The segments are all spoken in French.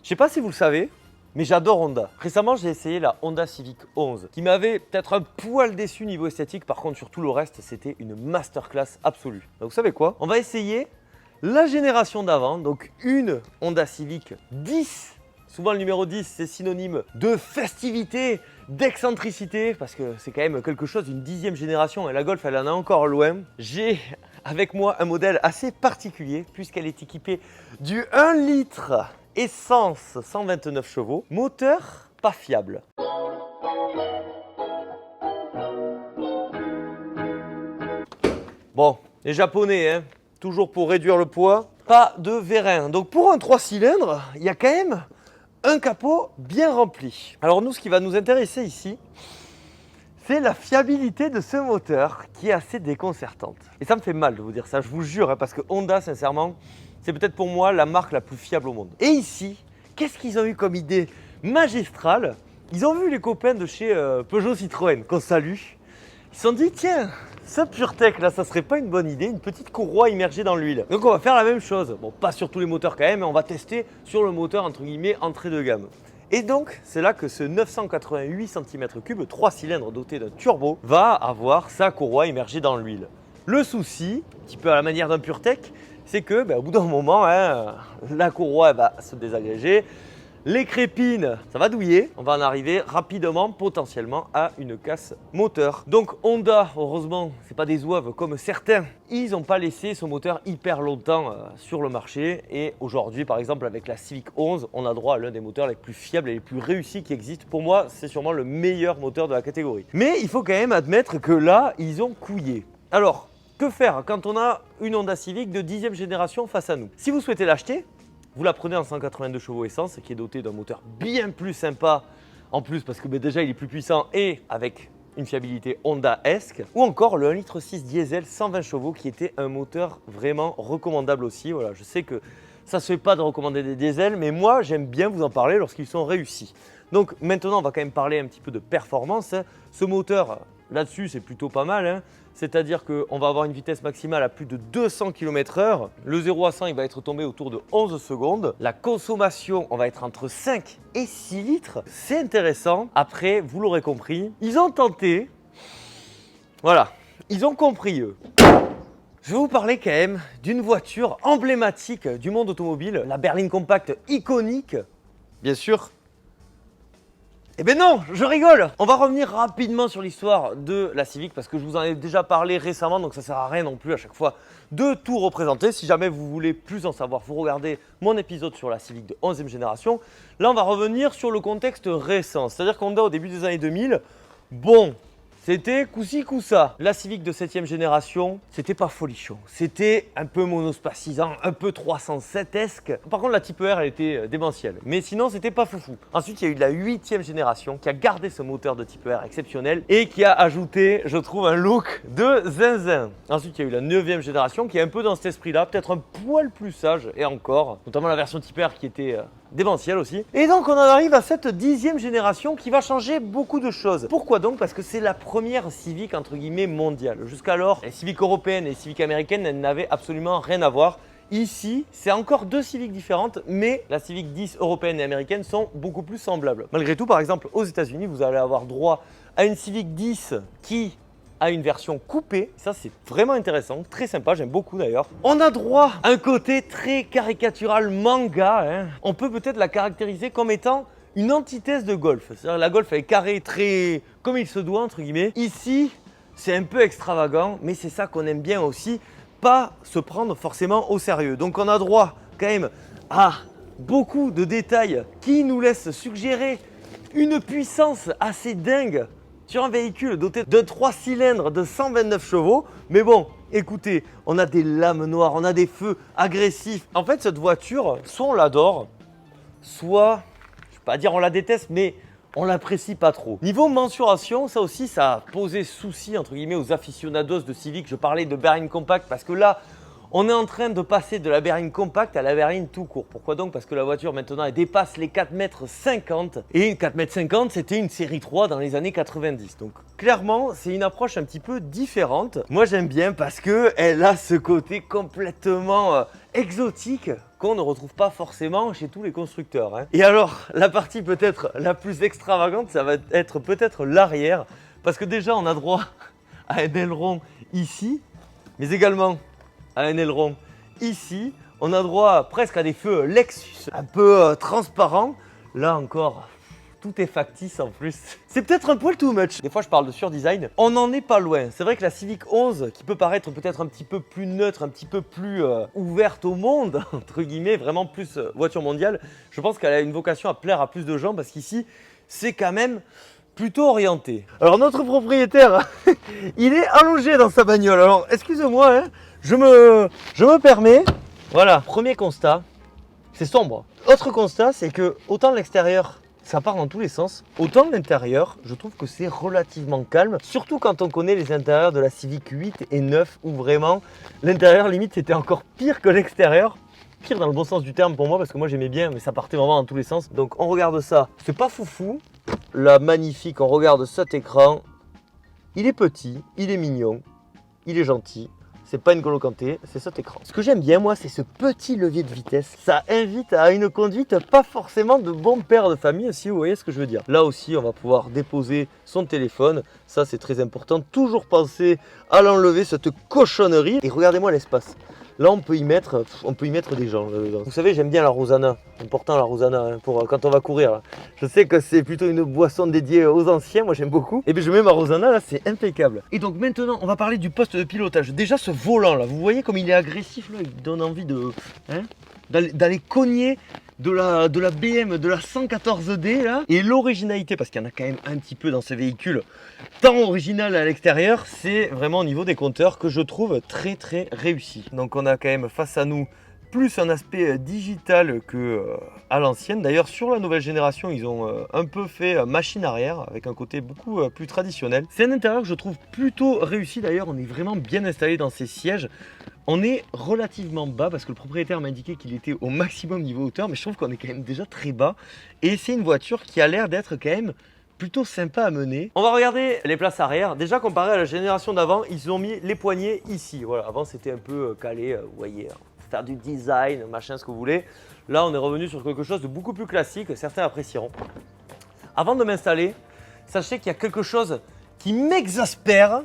Je sais pas si vous le savez, mais j'adore Honda. Récemment, j'ai essayé la Honda Civic 11 qui m'avait peut-être un poil déçu niveau esthétique. Par contre, sur tout le reste, c'était une masterclass absolue. Donc, vous savez quoi? On va essayer la génération d'avant, donc une Honda Civic 10. Souvent, le numéro 10, c'est synonyme de festivité, d'excentricité, parce que c'est quand même quelque chose d'une 10e génération et la Golf, elle en est encore loin. J'ai avec moi un modèle assez particulier puisqu'elle est équipée du 1 litre essence 129 chevaux, moteur pas fiable. Bon, les Japonais, hein, toujours pour réduire le poids, pas de vérin. Donc pour un 3 cylindres, il y a quand même un capot bien rempli. Alors nous, ce qui va nous intéresser ici, c'est la fiabilité de ce moteur qui est assez déconcertante. Et ça me fait mal de vous dire ça, je vous jure, hein, parce que Honda, sincèrement, c'est peut-être pour moi la marque la plus fiable au monde. Et ici, qu'est-ce qu'ils ont eu comme idée magistrale? Ils ont vu les copains de chez Peugeot Citroën, qu'on salue. Ils se sont dit, tiens, ce PureTech là, ça serait pas une bonne idée, une petite courroie immergée dans l'huile. Donc on va faire la même chose. Bon, pas sur tous les moteurs quand même, mais on va tester sur le moteur entre guillemets entrée de gamme. Et donc, c'est là que ce 988 cm3 3 cylindres doté d'un turbo va avoir sa courroie immergée dans l'huile. Le souci, un petit peu à la manière d'un PureTech, c'est que au bout d'un moment, hein, la courroie va se désagréger, les crépines, ça va douiller, on va en arriver rapidement potentiellement à une casse moteur. Donc Honda, heureusement, c'est pas des zouaves comme certains, ils n'ont pas laissé ce moteur hyper longtemps sur le marché et aujourd'hui par exemple avec la Civic 11, on a droit à l'un des moteurs les plus fiables et les plus réussis qui existent. Pour moi, c'est sûrement le meilleur moteur de la catégorie. Mais il faut quand même admettre que là, ils ont couillé. Alors, que faire quand on a une Honda Civic de 10e génération face à nous? Si vous souhaitez l'acheter, vous la prenez en 182 chevaux essence qui est doté d'un moteur bien plus sympa en plus parce que déjà il est plus puissant et avec une fiabilité Honda-esque, ou encore le 1,6 litre diesel 120 chevaux qui était un moteur vraiment recommandable aussi. Voilà, je sais que ça ne se fait pas de recommander des diesels, mais moi j'aime bien vous en parler lorsqu'ils sont réussis. Donc maintenant on va quand même parler un petit peu de performance. Ce moteur là-dessus c'est plutôt pas mal, hein. C'est-à-dire qu'on va avoir une vitesse maximale à plus de 200 km/h. Le 0 à 100, il va être tombé autour de 11 secondes. La consommation, on va être entre 5 et 6 litres. C'est intéressant. Après, vous l'aurez compris, ils ont tenté. Voilà, ils ont compris eux. Je vais vous parler quand même d'une voiture emblématique du monde automobile, la berline compacte iconique, bien sûr. Eh ben non, je rigole. On va revenir rapidement sur l'histoire de la Civic parce que je vous en ai déjà parlé récemment, donc ça sert à rien non plus à chaque fois de tout représenter. Si jamais vous voulez plus en savoir, vous regardez mon épisode sur la Civic de 11e génération. Là, on va revenir sur le contexte récent, c'est-à-dire qu'on est au début des années 2000. Bon, c'était coup-ci, coup-ça. La Civic de 7e génération, c'était pas folichon. C'était un peu monospacisant, un peu 307esque. Par contre, la Type R, elle était démentielle. Mais sinon, c'était pas foufou. Ensuite, il y a eu la 8e génération qui a gardé ce moteur de Type R exceptionnel et qui a ajouté, je trouve, un look de zinzin. Ensuite, il y a eu la 9e génération qui est un peu dans cet esprit-là, peut-être un poil plus sage et encore, notamment la version Type R qui était démentielle aussi. Et donc on en arrive à cette 10e génération qui va changer beaucoup de choses. Pourquoi donc? Parce que c'est la première Civic entre guillemets mondiale. Jusqu'alors, les Civic européennes et les Civic américaines, elles n'avaient absolument rien à voir. Ici, c'est encore deux Civic différentes, mais la Civic 10 européenne et américaine sont beaucoup plus semblables. Malgré tout, par exemple, aux États-Unis, vous allez avoir droit à une Civic 10 qui a une version coupée. Ça, c'est vraiment intéressant, très sympa, j'aime beaucoup d'ailleurs. On a droit à un côté très caricatural manga, hein. On peut peut-être la caractériser comme étant une antithèse de Golf. C'est-à-dire la Golf elle est carrée, très comme il se doit, entre guillemets. Ici, c'est un peu extravagant, mais c'est ça qu'on aime bien aussi, pas se prendre forcément au sérieux. Donc on a droit quand même à beaucoup de détails qui nous laissent suggérer une puissance assez dingue sur un véhicule doté de 3 cylindres de 129 chevaux. Mais bon, écoutez, on a des lames noires, on a des feux agressifs. En fait, cette voiture, soit on l'adore, soit, je ne vais pas dire on la déteste, mais on l'apprécie pas trop. Niveau mensuration, ça aussi, ça a posé souci entre guillemets aux aficionados de Civic. Je parlais de berline compacte parce que là, on est en train de passer de la berline compacte à la berline tout court. Pourquoi donc? Parce que la voiture maintenant elle dépasse les 4,50 m. Et 4,50 m, c'était une série 3 dans les années 90. Donc clairement, c'est une approche un petit peu différente. Moi j'aime bien parce qu'elle a ce côté complètement exotique. qu'on ne retrouve pas forcément chez tous les constructeurs, hein. Et alors, la partie peut-être la plus extravagante, ça va être peut-être l'arrière, parce que déjà on a droit à un aileron ici, mais également à un aileron ici. On a droit presque à des feux Lexus, un peu transparents. Là encore, tout est factice en plus. C'est peut-être un poil too much. Des fois, je parle de surdesign. On n'en est pas loin. C'est vrai que la Civic 11, qui peut paraître peut-être un petit peu plus neutre, un petit peu plus ouverte au monde, entre guillemets, vraiment plus voiture mondiale, je pense qu'elle a une vocation à plaire à plus de gens parce qu'ici, c'est quand même plutôt orienté. Alors, notre propriétaire, il est allongé dans sa bagnole. Alors, excusez-moi, hein, je me permets. Voilà, premier constat, c'est sombre. Autre constat, c'est que autant l'extérieur, ça part dans tous les sens, autant l'intérieur, je trouve que c'est relativement calme, surtout quand on connaît les intérieurs de la Civic 8 et 9, où vraiment l'intérieur limite c'était encore pire que l'extérieur. Pire dans le bon sens du terme pour moi, parce que moi j'aimais bien, mais ça partait vraiment dans tous les sens. Donc on regarde ça, c'est pas foufou. Là, magnifique, on regarde cet écran, il est petit, il est mignon, il est gentil. C'est pas une N'Golo Kanté, c'est cet écran. Ce que j'aime bien, moi, c'est ce petit levier de vitesse. Ça invite à une conduite pas forcément de bon père de famille, si vous voyez ce que je veux dire. Là aussi, on va pouvoir déposer son téléphone. Ça, c'est très important. Toujours penser à l'enlever, cette cochonnerie. Et regardez-moi l'espace. Là, on peut y mettre des gens. Vous savez, j'aime bien la Rosana. Important la Rosana, hein, pour quand on va courir. Là. Je sais que c'est plutôt une boisson dédiée aux anciens. Moi, j'aime beaucoup. Et bien, je mets ma Rosana, là, c'est impeccable. Et donc, maintenant, on va parler du poste de pilotage. Déjà, ce volant, là, vous voyez comme il est agressif, là. Il donne envie de, hein, d'aller cogner de la BM, de la 114D là, et l'originalité, parce qu'il y en a quand même un petit peu dans ce véhicule, tant original à l'extérieur, c'est vraiment au niveau des compteurs que je trouve très très réussi. Donc on a quand même face à nous plus un aspect digital que à l'ancienne. D'ailleurs sur la nouvelle génération ils ont un peu fait machine arrière avec un côté beaucoup plus traditionnel. C'est un intérieur que je trouve plutôt réussi. D'ailleurs on est vraiment bien installé dans ces sièges. On est relativement bas parce que le propriétaire m'a indiqué qu'il était au maximum niveau hauteur, mais je trouve qu'on est quand même déjà très bas. Et c'est une voiture qui a l'air d'être quand même plutôt sympa à mener. On va regarder les places arrière. Déjà comparé à la génération d'avant, ils ont mis les poignées ici. Voilà, avant c'était un peu calé, vous voyez, faire du design, machin, ce que vous voulez. Là, on est revenu sur quelque chose de beaucoup plus classique, certains apprécieront. Avant de m'installer, sachez qu'il y a quelque chose qui m'exaspère.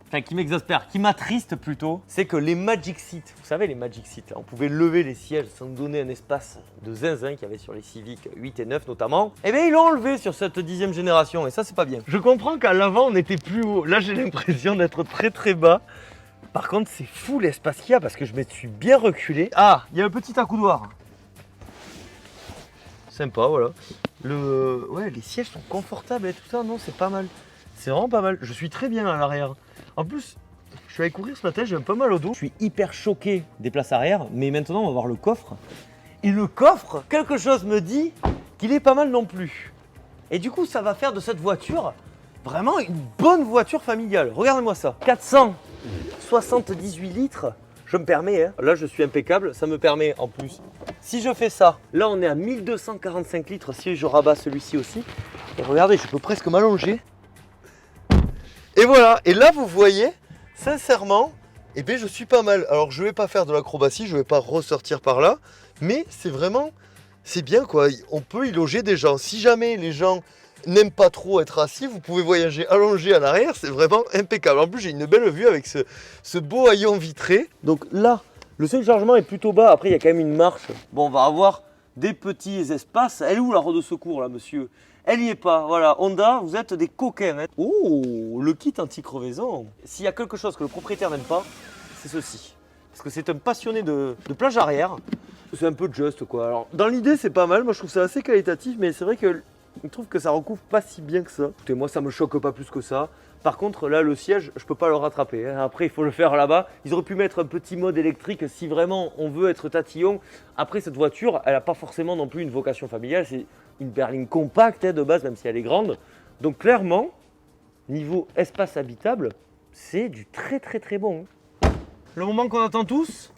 Enfin, qui m'attriste plutôt, c'est que les Magic Seats, vous savez les Magic Seats, là, on pouvait lever les sièges sans donner un espace de zinzin qu'il y avait sur les Civic 8 et 9 notamment. Eh bien ils l'ont enlevé sur cette 10e génération et ça c'est pas bien. Je comprends qu'à l'avant on était plus haut, là j'ai l'impression d'être très très bas. Par contre c'est fou l'espace qu'il y a parce que je me suis bien reculé. Ah, il y a un petit accoudoir. Sympa, voilà. Ouais, les sièges sont confortables et tout ça, non c'est pas mal. C'est vraiment pas mal, je suis très bien à l'arrière. En plus, je suis allé courir ce matin, j'ai un peu mal au dos. Je suis hyper choqué des places arrière, mais maintenant on va voir le coffre. Et le coffre, quelque chose me dit qu'il est pas mal non plus. Et du coup, ça va faire de cette voiture vraiment une bonne voiture familiale. Regardez-moi ça, 478 litres. Je me permets, hein. Là je suis impeccable, ça me permet en plus. Si je fais ça, là on est à 1245 litres si je rabats celui-ci aussi. Et regardez, je peux presque m'allonger. Et voilà, et là vous voyez, sincèrement, eh bien, je suis pas mal. Alors je vais pas faire de l'acrobatie, je vais pas ressortir par là, mais c'est vraiment, c'est bien quoi, on peut y loger des gens. Si jamais les gens n'aiment pas trop être assis, vous pouvez voyager allongé à l'arrière, c'est vraiment impeccable. En plus j'ai une belle vue avec ce beau haillon vitré. Donc là, le seul chargement est plutôt bas, après il y a quand même une marche. Bon, on va avoir des petits espaces. Elle est où la roue de secours là monsieur ? Elle n'y est pas, voilà. Honda, vous êtes des coquins. Hein. Oh, le kit anti-crevaison. S'il y a quelque chose que le propriétaire n'aime pas, c'est ceci. Parce que c'est un passionné de plage arrière. C'est un peu juste quoi. Alors, dans l'idée, c'est pas mal. Moi, je trouve ça assez qualitatif, mais c'est vrai que je trouve que ça recouvre pas si bien que ça. Écoutez, moi, ça me choque pas plus que ça. Par contre, là, le siège, je peux pas le rattraper. Hein. Après, il faut le faire là-bas. Ils auraient pu mettre un petit mode électrique si vraiment on veut être tatillon. Après, cette voiture, elle n'a pas forcément non plus une vocation familiale. C'est une berline compacte hein, de base, même si elle est grande. Donc clairement, niveau espace habitable, c'est du très très très bon. Le moment qu'on attend tous,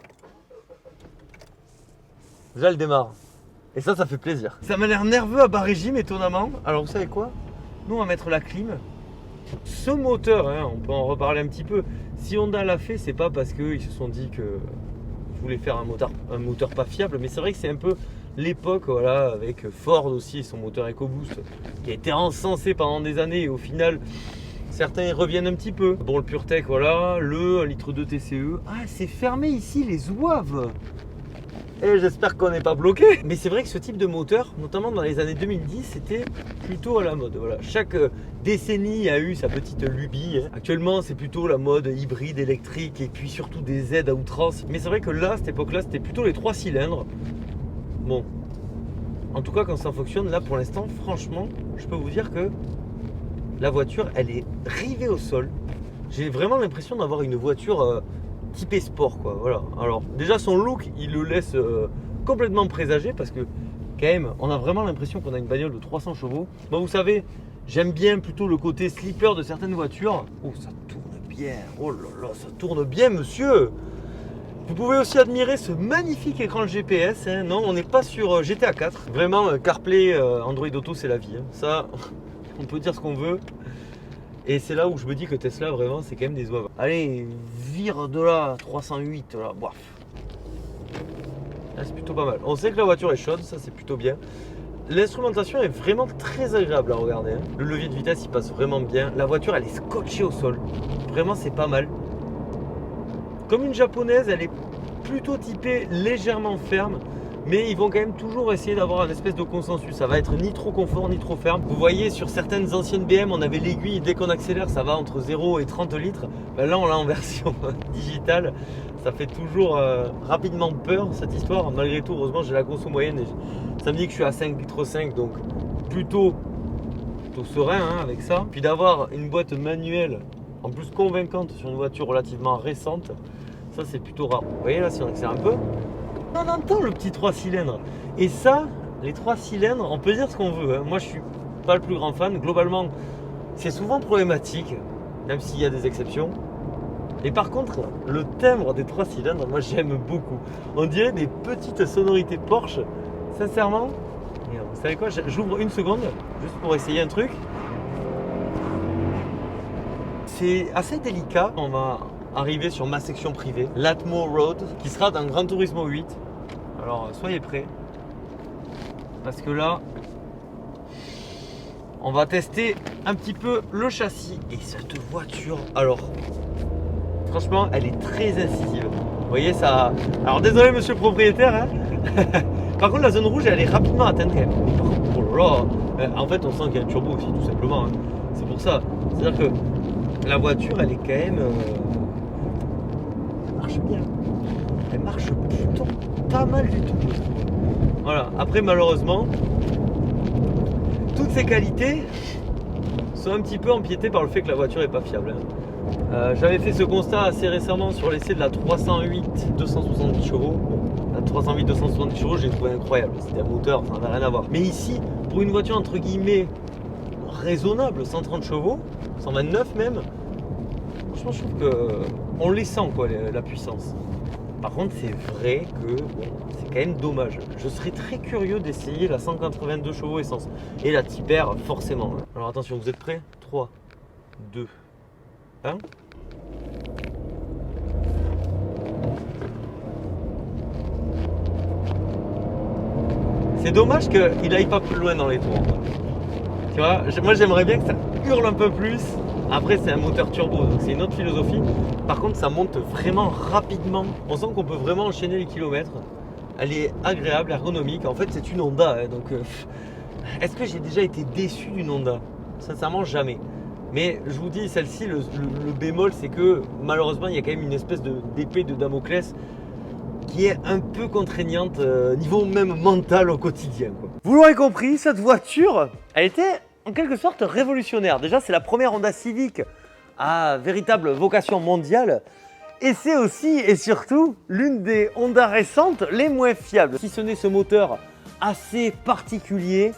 déjà elle démarre. Et ça fait plaisir. Ça m'a l'air nerveux à bas régime étonnamment. Alors vous savez quoi ? Nous on va mettre la clim. Ce moteur, hein, on peut en reparler un petit peu. Si Honda l'a fait, c'est pas parce qu'ils se sont dit que voulait faire un moteur pas fiable, mais c'est vrai que c'est un peu l'époque, voilà, avec Ford aussi, son moteur EcoBoost, qui a été encensé pendant des années et au final, certains y reviennent un petit peu. Bon, le PureTech, voilà, le 1,2 litre de TCE. Ah, c'est fermé ici, les zouaves. Et j'espère qu'on n'est pas bloqué. Mais c'est vrai que ce type de moteur, notamment dans les années 2010, c'était plutôt à la mode. Voilà. Chaque décennie a eu sa petite lubie. Actuellement, c'est plutôt la mode hybride, électrique et puis surtout des aides à outrance. Mais c'est vrai que là, à cette époque-là, c'était plutôt les 3 cylindres. Bon, en tout cas, quand ça fonctionne, là pour l'instant, franchement, je peux vous dire que la voiture, elle est rivée au sol. J'ai vraiment l'impression d'avoir une voiture typé sport, quoi. Voilà. Alors déjà son look il le laisse complètement présager parce que quand même on a vraiment l'impression qu'on a une bagnole de 300 chevaux. Bon, vous savez, j'aime bien plutôt le côté slipper de certaines voitures. Oh, ça tourne bien. Oh là là, ça tourne bien, monsieur. Vous pouvez aussi admirer ce magnifique écran GPS, hein. Non, on n'est pas sur GTA 4. Vraiment, CarPlay, Android Auto, c'est la vie, hein. Ça, on peut dire ce qu'on veut. Et c'est là où je me dis que Tesla, vraiment, c'est quand même des zouaves. Allez, vire de là, 308, là, bof. Là, c'est plutôt pas mal. On sait que la voiture est chaude, ça c'est plutôt bien. L'instrumentation est vraiment très agréable à regarder, hein. Le levier de vitesse, il passe vraiment bien. La voiture, elle est scotchée au sol. Vraiment, c'est pas mal. Comme une japonaise, elle est plutôt typée légèrement ferme. Mais ils vont quand même toujours essayer d'avoir un espèce de consensus. Ça va être ni trop confort, ni trop ferme. Vous voyez, sur certaines anciennes BM, on avait l'aiguille. Dès qu'on accélère, ça va entre 0 et 30 litres. Ben là, on l'a en version digitale. Ça fait toujours rapidement peur, cette histoire. Malgré tout, heureusement, j'ai la conso moyenne. Et ça me dit que je suis à 5,5 litres. Donc, plutôt serein, hein, avec ça. Puis d'avoir une boîte manuelle, en plus convaincante, sur une voiture relativement récente. Ça, c'est plutôt rare. Vous voyez, là, si on accélère un peu, on entend le petit 3 cylindres. Et ça, les 3 cylindres, on peut dire ce qu'on veut, hein. Moi, je suis pas le plus grand fan. Globalement, c'est souvent problématique, même s'il y a des exceptions. Et par contre, le timbre des 3 cylindres, moi, j'aime beaucoup. On dirait des petites sonorités Porsche. Sincèrement, vous savez quoi, j'ouvre une seconde, juste pour essayer un truc. C'est assez délicat. On va arriver sur ma section privée, l'Atmo Road, qui sera dans Gran Turismo 8. Alors soyez prêts, parce que là, on va tester un petit peu le châssis. Et cette voiture, alors, franchement, elle est très incisive. Vous voyez ça. Alors désolé monsieur le propriétaire, hein. Par contre, la zone rouge, elle est rapidement atteinte quand même. Oh là là. En fait, on sent qu'il y a un turbo aussi, tout simplement, hein. C'est pour ça. C'est-à-dire que la voiture, elle est quand même... elle marche bien. Elle marche plutôt pas mal du tout. Voilà. Après, malheureusement, toutes ces qualités sont un petit peu empiétées par le fait que la voiture n'est pas fiable, hein. J'avais fait ce constat assez récemment sur l'essai de la 308 270 chevaux. Bon, la 308 270 chevaux, j'ai trouvé incroyable. C'était un moteur, ça n'avait rien à voir. Mais ici, pour une voiture entre guillemets raisonnable, 130 chevaux, 129 même, franchement, je trouve qu'on les sent, quoi, la puissance. Par contre, c'est vrai que bon, c'est quand même dommage. Je serais très curieux d'essayer la 182 chevaux essence. Et la Type R, forcément. Alors attention, vous êtes prêts? 3, 2, 1. C'est dommage qu'il aille pas plus loin dans les tours. Tu vois, moi j'aimerais bien que ça hurle un peu plus. Après, c'est un moteur turbo, donc c'est une autre philosophie. Par contre, ça monte vraiment rapidement. On sent qu'on peut vraiment enchaîner les kilomètres. Elle est agréable, ergonomique. En fait, c'est une Honda, hein, donc est-ce que j'ai déjà été déçu d'une Honda? Sincèrement, jamais. Mais je vous dis, celle-ci, le bémol, c'est que malheureusement, il y a quand même une espèce d'épée de Damoclès qui est un peu contraignante niveau même mental au quotidien, quoi. Vous l'aurez compris, cette voiture, elle était en quelque sorte révolutionnaire. Déjà, c'est la première Honda Civic à véritable vocation mondiale. Et c'est aussi et surtout l'une des Honda récentes les moins fiables. Si ce n'est ce moteur assez particulier,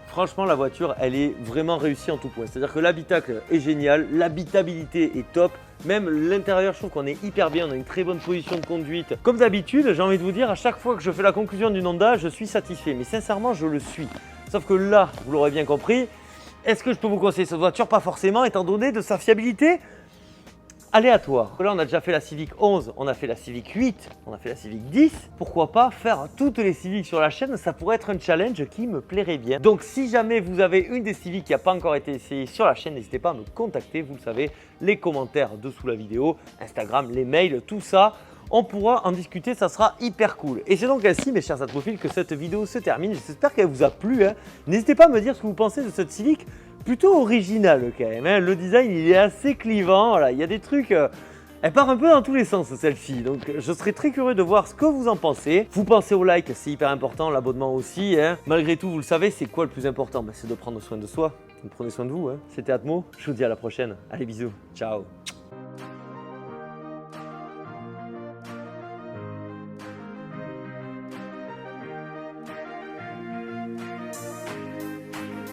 franchement, la voiture, elle est vraiment réussie en tout point. C'est-à-dire que l'habitacle est génial, l'habitabilité est top. Même l'intérieur, je trouve qu'on est hyper bien, on a une très bonne position de conduite. Comme d'habitude, j'ai envie de vous dire, à chaque fois que je fais la conclusion d'une Honda, je suis satisfait. Mais sincèrement, je le suis. Sauf que là, vous l'aurez bien compris, est-ce que je peux vous conseiller cette voiture? Pas forcément, étant donné de sa fiabilité. aléatoire. Là, on a déjà fait la Civic 11, on a fait la Civic 8, on a fait la Civic 10. Pourquoi pas faire toutes les Civics sur la chaîne? Ça pourrait être un challenge qui me plairait bien. Donc, si jamais vous avez une des Civics qui n'a pas encore été essayée sur la chaîne, n'hésitez pas à me contacter. Vous le savez, les commentaires dessous la vidéo, Instagram, les mails, tout ça. On pourra en discuter, ça sera hyper cool. Et c'est donc ainsi, mes chers atmophiles, que cette vidéo se termine. J'espère qu'elle vous a plu. N'hésitez pas à me dire ce que vous pensez de cette Civic, plutôt originale quand même. Le design, il est assez clivant. Voilà, il y a des trucs... Elle part un peu dans tous les sens, celle-ci. Donc, je serais très curieux de voir ce que vous en pensez. Vous pensez au like, c'est hyper important, l'abonnement aussi. Malgré tout, vous le savez, c'est quoi le plus important? C'est de prendre soin de soi. Donc, prenez soin de vous. C'était Atmo. Je vous dis à la prochaine. Allez, bisous. Ciao.